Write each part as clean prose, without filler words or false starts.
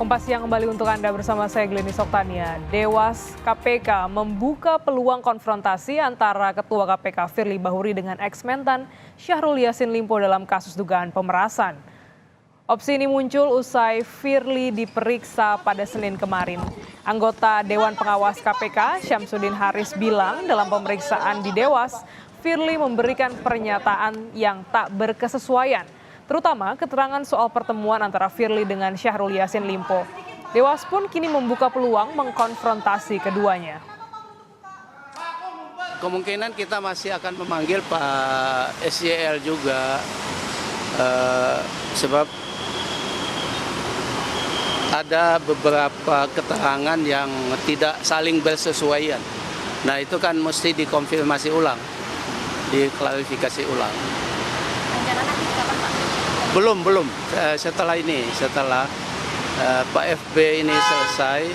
Kompas Siang kembali untuk Anda bersama saya Glenis Oktania. Dewas KPK membuka peluang konfrontasi antara Ketua KPK Firly Bahuri dengan ex-mentan Syahrul Yassin Limpo dalam kasus dugaan pemerasan. Opsi ini muncul usai Firly diperiksa pada Senin kemarin. Anggota Dewan Pengawas KPK Syamsuddin Haris bilang dalam pemeriksaan di Dewas, Firly memberikan pernyataan yang tak berkesesuaian, terutama keterangan soal pertemuan antara Firly dengan Syahrul Yassin Limpo. Dewas pun kini membuka peluang mengkonfrontasi keduanya. Kemungkinan kita masih akan memanggil Pak SYL juga, sebab ada beberapa keterangan yang tidak saling bersesuaian. Nah itu kan mesti dikonfirmasi ulang, diklarifikasi ulang. Belum. Setelah Pak FB ini selesai,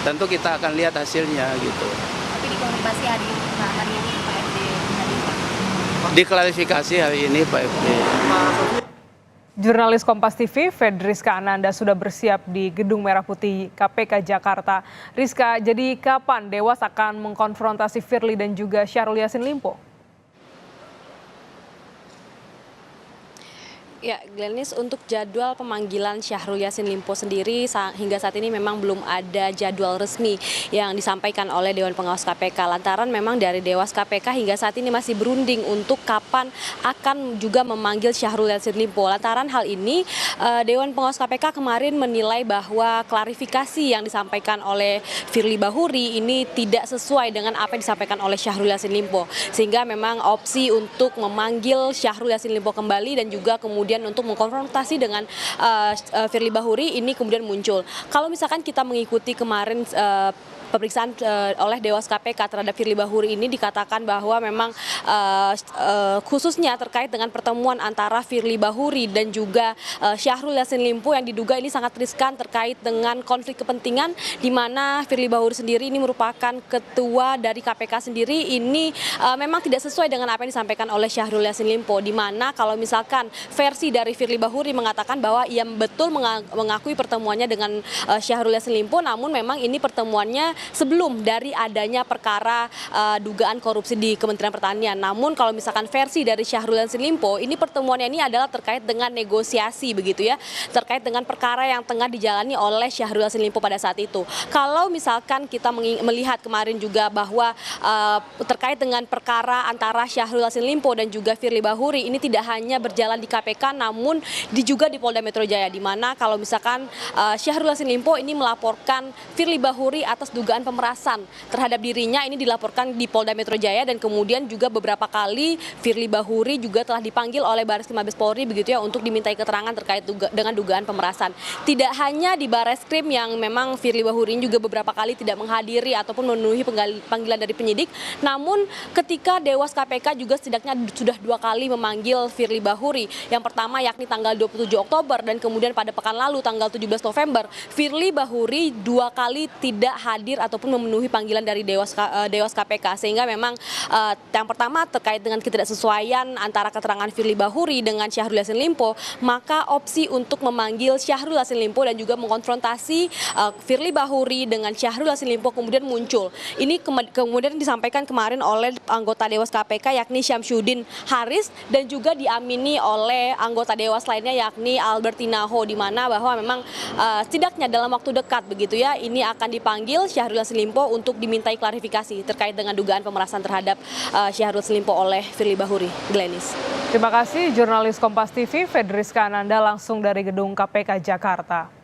tentu kita akan lihat hasilnya gitu. Tapi dikonfirmasi hari ini Pak FB hadir. Diklarifikasi hari ini Pak FB. Jurnalis Kompas TV, Fedriska Ananda sudah bersiap di Gedung Merah Putih KPK Jakarta. Rizka, jadi kapan Dewas akan mengkonfrontasi Firly dan juga Syahrul Yassin Limpo? Ya, Glenis, untuk jadwal pemanggilan Syahrul Yassin Limpo sendiri hingga saat ini memang belum ada jadwal resmi yang disampaikan oleh Dewan Pengawas KPK. Lantaran memang dari Dewas KPK hingga saat ini masih berunding untuk kapan akan juga memanggil Syahrul Yassin Limpo. Lantaran hal ini, Dewan Pengawas KPK kemarin menilai bahwa klarifikasi yang disampaikan oleh Firly Bahuri ini tidak sesuai dengan apa yang disampaikan oleh Syahrul Yassin Limpo. Sehingga memang opsi untuk memanggil Syahrul Yassin Limpo kembali dan juga kemudian untuk mengkonfrontasi dengan Firly Bahuri ini kemudian muncul. Kalau misalkan kita mengikuti kemarin pemeriksaan oleh Dewas KPK terhadap Firly Bahuri ini dikatakan bahwa memang khususnya terkait dengan pertemuan antara Firly Bahuri dan juga Syahrul Yassin Limpo yang diduga ini sangat riskan terkait dengan konflik kepentingan, di mana Firly Bahuri sendiri ini merupakan ketua dari KPK sendiri, ini memang tidak sesuai dengan apa yang disampaikan oleh Syahrul Yassin Limpo, di mana kalau misalkan versi dari Firly Bahuri mengatakan bahwa ia betul mengakui pertemuannya dengan Syahrul Yassin Limpo, namun memang ini pertemuannya sebelum dari adanya perkara dugaan korupsi di Kementerian Pertanian. Namun kalau misalkan versi dari Syahrul Yassin Limpo, ini pertemuannya ini adalah terkait dengan negosiasi begitu ya, terkait dengan perkara yang tengah dijalani oleh Syahrul Yassin Limpo pada saat itu. Kalau misalkan kita melihat kemarin juga bahwa terkait dengan perkara antara Syahrul Yassin Limpo dan juga Firly Bahuri ini tidak hanya berjalan di KPK, namun juga di Polda Metro Jaya, di mana kalau misalkan Syahrul Yassin Limpo ini melaporkan Firly Bahuri atas dugaan pemerasan terhadap dirinya, ini dilaporkan di Polda Metro Jaya, dan kemudian juga beberapa kali Firly Bahuri juga telah dipanggil oleh Bareskrim Mabes Polri begitu ya untuk dimintai keterangan terkait dengan dugaan pemerasan. Tidak hanya di Bareskrim yang memang Firly Bahuri juga beberapa kali tidak menghadiri ataupun memenuhi panggilan dari penyidik, namun ketika Dewas KPK juga setidaknya sudah 2 kali memanggil Firly Bahuri. Yang pertama yakni tanggal 27 Oktober dan kemudian pada pekan lalu tanggal 17 November, Firly Bahuri 2 kali tidak hadir ataupun memenuhi panggilan dari Dewas KPK, sehingga memang yang pertama terkait dengan ketidaksesuaian antara keterangan Firly Bahuri dengan Syahrul Yassin Limpo, maka opsi untuk memanggil Syahrul Yassin Limpo dan juga mengkonfrontasi Firly Bahuri dengan Syahrul Yassin Limpo kemudian muncul. Ini kemudian disampaikan kemarin oleh anggota Dewas KPK yakni Syamsuddin Haris dan juga diamini oleh anggota Dewas lainnya yakni Albertina Ho, di mana bahwa memang setidaknya dalam waktu dekat begitu ya, ini akan dipanggil Syahrul Yassin Limpo untuk dimintai klarifikasi terkait dengan dugaan pemerasan terhadap Syahrul Yassin Limpo oleh Firly Bahuri. Glenis. Terima kasih jurnalis Kompas TV, Fedriska Ananda langsung dari Gedung KPK Jakarta.